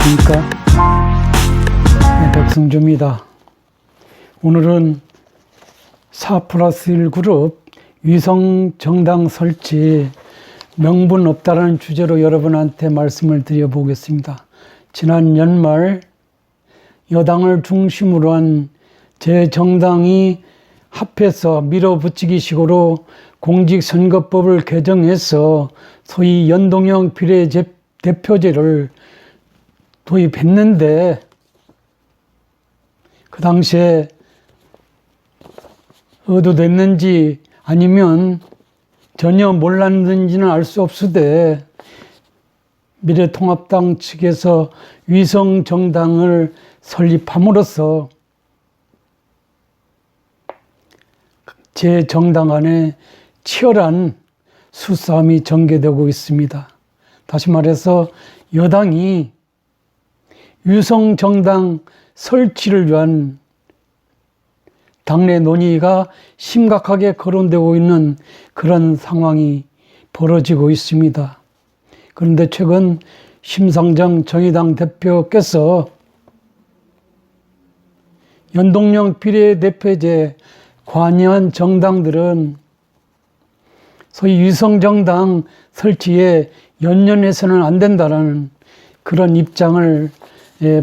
안녕하십니까. 백승주입니다. 오늘은 4+1 그룹 위성정당 설치 명분 없다라는 주제로 여러분한테 말씀을 드려보겠습니다. 지난 연말 여당을 중심으로 한 제 정당이 합해서 밀어붙이기 식으로 공직선거법을 개정해서 소위 연동형 비례대표제를 도입했는데 그 당시에 의도됐는지 아니면 전혀 몰랐는지는 알 수 없으되 미래통합당 측에서 위성정당을 설립함으로써 제 정당 안에 치열한 수싸움이 전개되고 있습니다. 다시 말해서 여당이 위성정당 설치를 위한 당내 논의가 심각하게 거론되고 있는 그런 상황이 벌어지고 있습니다. 그런데 최근 심상정 정의당 대표께서 연동형 비례대표제에 관여한 정당들은 소위 위성정당 설치에 연연해서는 안 된다는 그런 입장을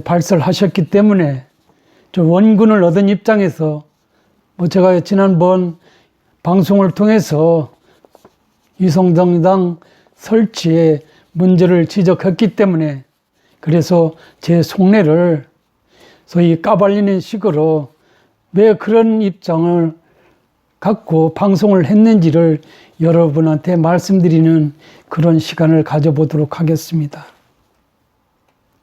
발설하셨기 때문에 좀 원군을 얻은 입장에서 제가 지난번 방송을 통해서 위성정당 설치에 문제를 지적했기 때문에 그래서 제 속내를 소위 까발리는 식으로 왜 그런 입장을 갖고 방송을 했는지를 여러분한테 말씀드리는 그런 시간을 가져보도록 하겠습니다.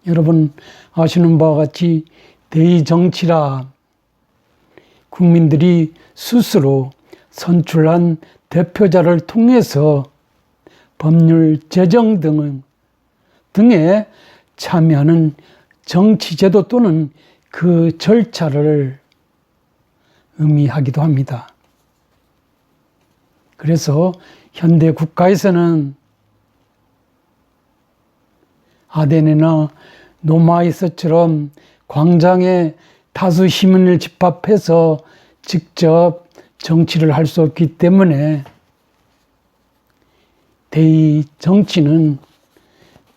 여러분 아시는 바와 같이 대의정치라 국민들이 스스로 선출한 대표자를 통해서 법률 제정 등에 참여하는 정치제도 또는 그 절차를 의미하기도 합니다. 그래서 현대 국가에서는 아데네나 노마이스처럼 광장에 다수 시민을 집합해서 직접 정치를 할 수 없기 때문에 대의 정치는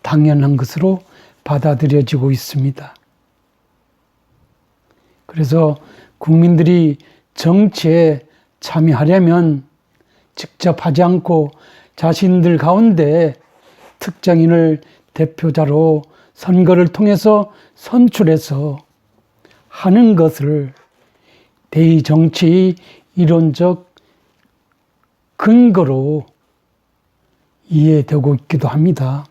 당연한 것으로 받아들여지고 있습니다. 그래서 국민들이 정치에 참여하려면 직접 하지 않고 자신들 가운데 특정인을 대표자로 선거를 통해서 선출해서 하는 것을 대의정치의 이론적 근거로 이해되고 있기도 합니다.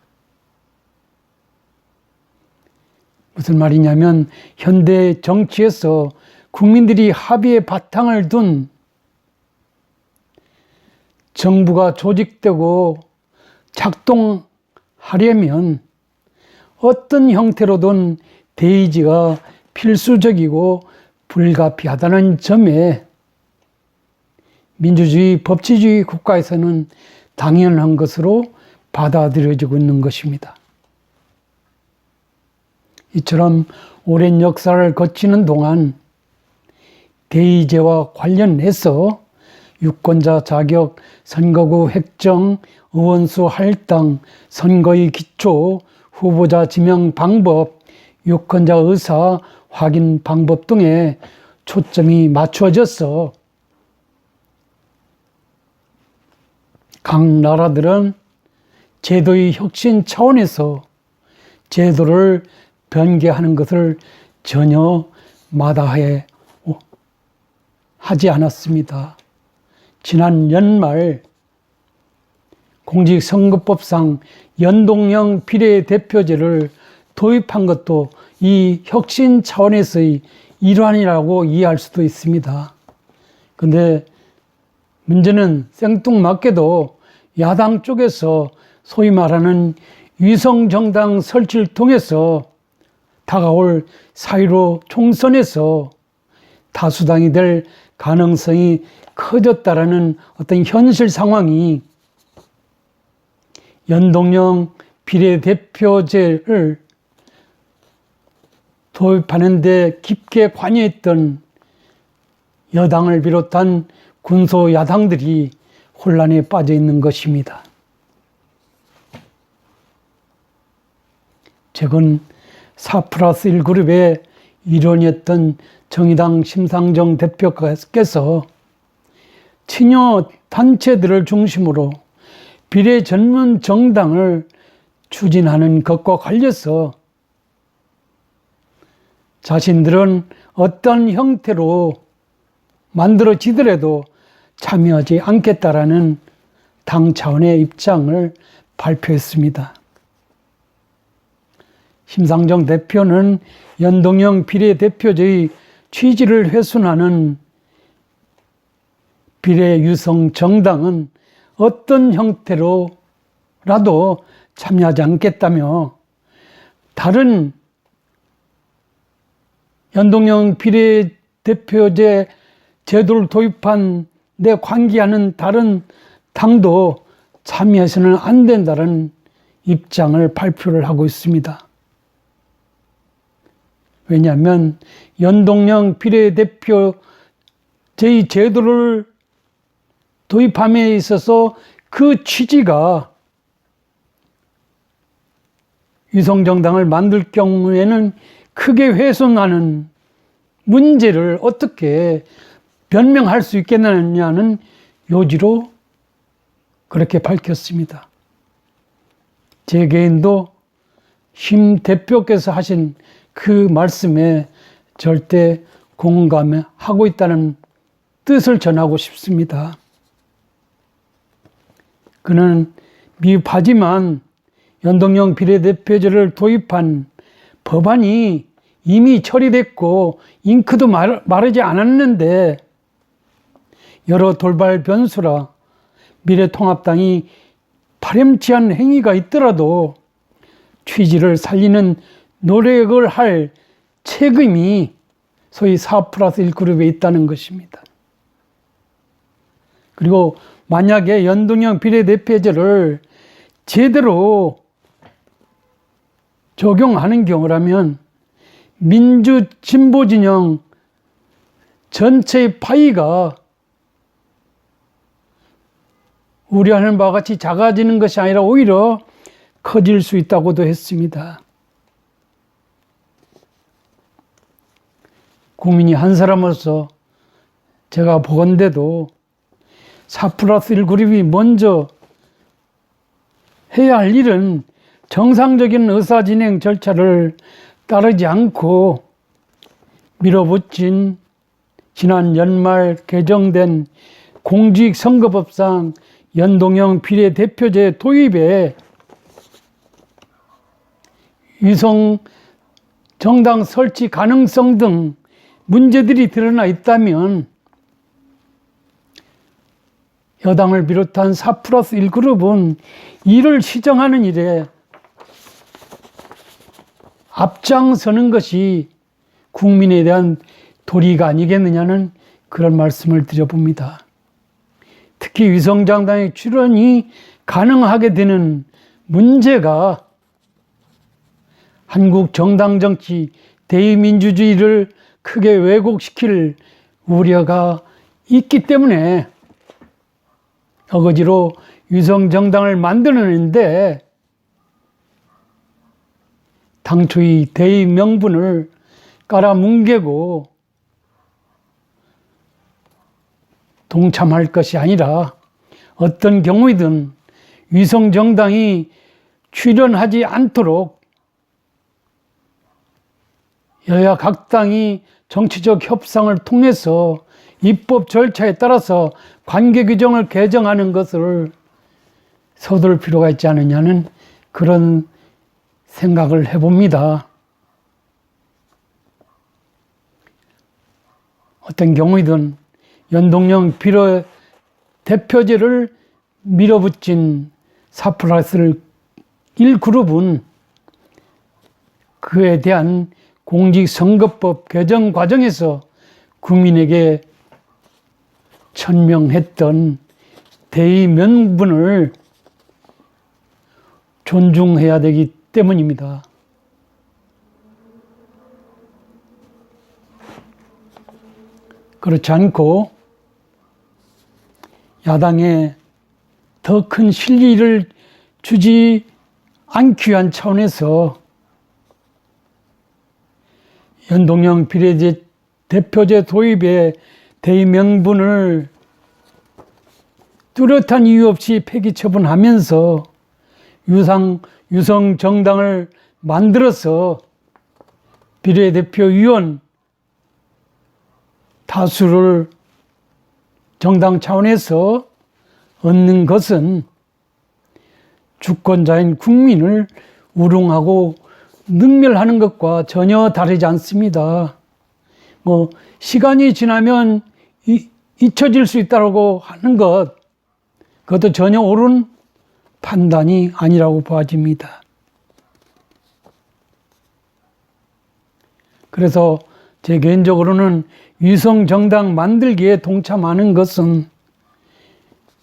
무슨 말이냐면 현대 정치에서 국민들이 합의에 바탕을 둔 정부가 조직되고 작동하려면 어떤 형태로든 대의지가 필수적이고 불가피하다는 점에 민주주의, 법치주의 국가에서는 당연한 것으로 받아들여지고 있는 것입니다. 이처럼 오랜 역사를 거치는 동안 대의제와 관련해서 유권자 자격, 선거구 획정, 의원수 할당, 선거의 기초, 후보자 지명 방법, 유권자 의사 확인 방법 등에 초점이 맞춰져서 각 나라들은 제도의 혁신 차원에서 제도를 변개하는 것을 전혀 마다하지 않았습니다. 지난 연말 공직선거법상 연동형 비례대표제를 도입한 것도 이 혁신 차원에서의 일환이라고 이해할 수도 있습니다. 그런데 문제는 생뚱맞게도 야당 쪽에서 소위 말하는 위성정당 설치를 통해서 다가올 4.15 총선에서 다수당이 될 가능성이 커졌다라는 어떤 현실 상황이 연동형 비례대표제를 도입하는 데 깊게 관여했던 여당을 비롯한 군소 야당들이 혼란에 빠져 있는 것입니다. 최근 4+1 그룹의 일원이었던 정의당 심상정 대표께서 친여 단체들을 중심으로 비례 전문 정당을 추진하는 것과 관련해서 자신들은 어떤 형태로 만들어지더라도 참여하지 않겠다라는 당 차원의 입장을 발표했습니다. 심상정 대표는 연동형 비례대표제의 취지를 훼손하는 비례 유성 정당은 어떤 형태로라도 참여하지 않겠다며 다른 연동형 비례대표제 제도를 도입한 데 관계하는 다른 당도 참여해서는 안 된다는 입장을 발표를 하고 있습니다. 왜냐하면 연동형 비례대표제의 제도를 도입함에 있어서 그 취지가 위성정당을 만들 경우에는 크게 훼손하는 문제를 어떻게 변명할 수 있겠느냐는 요지로 그렇게 밝혔습니다. 제 개인도 심 대표께서 하신 그 말씀에 절대 공감하고 있다는 뜻을 전하고 싶습니다. 그는 미흡하지만 연동형 비례대표제를 도입한 법안이 이미 처리됐고 잉크도 마르지 않았는데 여러 돌발 변수라 미래통합당이 파렴치한 행위가 있더라도 취지를 살리는 노력을 할 책임이 소위 4+1 그룹에 있다는 것입니다. 그리고 만약에 연동형 비례대표제를 제대로 적용하는 경우라면 민주 진보 진영 전체의 파이가 우려하는 바와 같이 작아지는 것이 아니라 오히려 커질 수 있다고도 했습니다. 국민이 한 사람으로서 제가 보건대도 4+1 그룹이 먼저 해야 할 일은 정상적인 의사진행 절차를 따르지 않고 밀어붙인 지난 연말 개정된 공직선거법상 연동형 비례대표제 도입에 위성 정당 설치 가능성 등 문제들이 드러나 있다면 여당을 비롯한 4+1 그룹은 이를 시정하는 일에 앞장서는 것이 국민에 대한 도리가 아니겠느냐는 그런 말씀을 드려봅니다. 특히 위성정당의 출연이 가능하게 되는 문제가 한국 정당 정치 대의민주주의를 크게 왜곡시킬 우려가 있기 때문에 어거지로 위성정당을 만들어내는데 당초의 대의 명분을 깔아뭉개고 동참할 것이 아니라 어떤 경우이든 위성정당이 출연하지 않도록 여야 각 당이 정치적 협상을 통해서 입법 절차에 따라서 관계 규정을 개정하는 것을 서둘 필요가 있지 않느냐는 그런 생각을 해봅니다. 어떤 경우이든 연동형 비례대표제를 밀어붙인 4+1 그룹은 그에 대한 공직선거법 개정 과정에서 국민에게 천명했던 대의 명분을 존중해야 되기 때문입니다. 그렇지 않고 야당에 더 큰 실리를 주지 않기 위한 차원에서 연동형 비례대표제 도입의 대의명분을 뚜렷한 이유 없이 폐기 처분하면서 유성 정당을 만들어서 비례대표위원 다수를 정당 차원에서 얻는 것은 주권자인 국민을 우롱하고 능멸하는 것과 전혀 다르지 않습니다. 시간이 지나면 잊혀질 수 있다고 하는 것, 그것도 전혀 옳은 판단이 아니라고 봐집니다. 그래서 제 개인적으로는 위성 정당 만들기에 동참하는 것은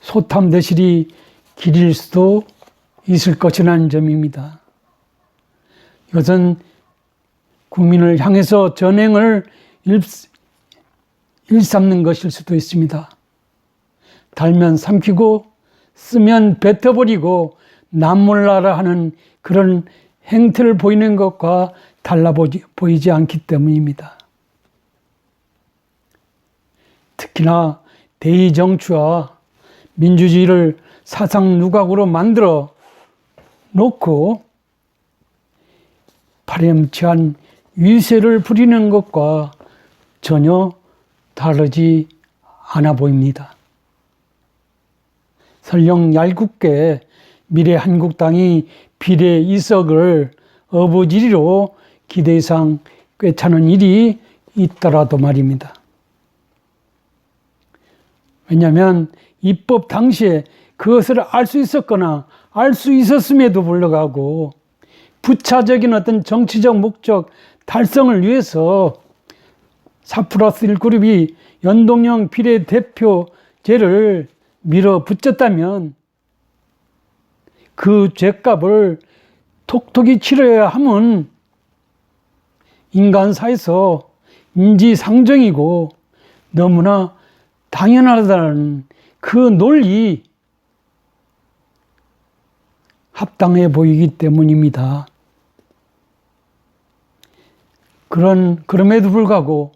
소탐대실이 길일 수도 있을 것이라는 점입니다. 이것은 국민을 향해서 전행을 일삼는 것일 수도 있습니다. 달면 삼키고 쓰면 뱉어버리고 남몰라라 하는 그런 행태를 보이는 것과 달라 보이지 않기 때문입니다. 특히나 대의정치와 민주주의를 사상 누각으로 만들어 놓고 파렴치한 위세를 부리는 것과 전혀 다르지 않아 보입니다. 설령 얄궂게 미래 한국당이 비례 이석을 어부지리로 기대 이상 꿰차는 일이 있더라도 말입니다. 왜냐하면 입법 당시에 그것을 알 수 있었거나 알 수 있었음에도 불구하고 부차적인 어떤 정치적 목적 달성을 위해서 4+1 그룹이 연동형 비례대표제를 밀어붙였다면 그 죄값을 톡톡히 치러야 함은 인간사에서 인지상정이고 너무나 당연하다는 그 논리 합당해 보이기 때문입니다. 그럼에도 불구하고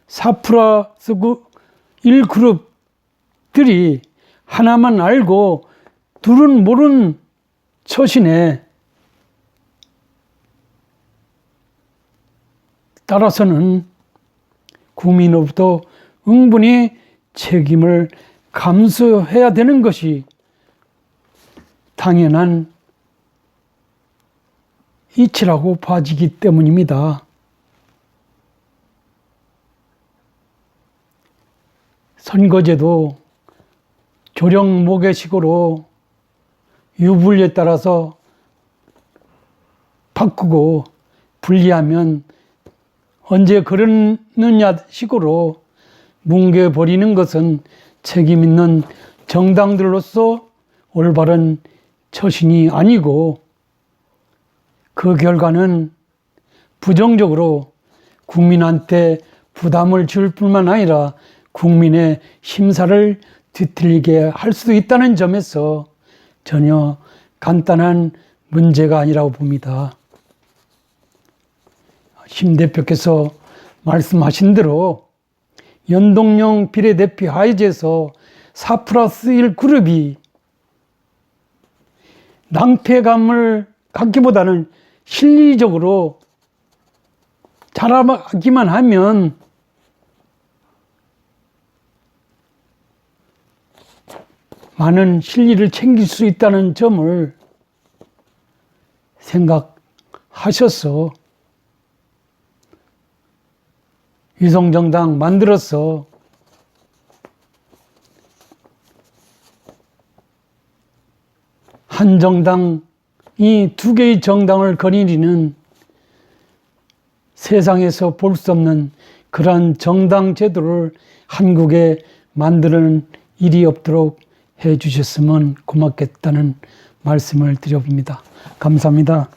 4+1 그룹들이 하나만 알고 둘은 모르는 처신에 따라서는 국민으로부터 응분히 책임을 감수해야 되는 것이 당연한 이치라고 봐지기 때문입니다. 선거제도 조령 모계식으로 유불리에 따라서 바꾸고 분리하면 언제 그러느냐 식으로 뭉개버리는 것은 책임 있는 정당들로서 올바른 처신이 아니고 그 결과는 부정적으로 국민한테 부담을 줄 뿐만 아니라 국민의 심사를 뒤틀리게 할 수도 있다는 점에서 전혀 간단한 문제가 아니라고 봅니다. 심 대표께서 말씀하신 대로 연동형 비례대표 하위제에서 4+1 그룹이 낭패감을 갖기보다는 실리적으로 자라기만 하면 많은 실리를 챙길 수 있다는 점을 생각하셔서 위성정당 만들어서 한 정당이 두 개의 정당을 거느리는 세상에서 볼 수 없는 그러한 정당 제도를 한국에 만드는 일이 없도록 해 주셨으면 고맙겠다는 말씀을 드려봅니다. 감사합니다.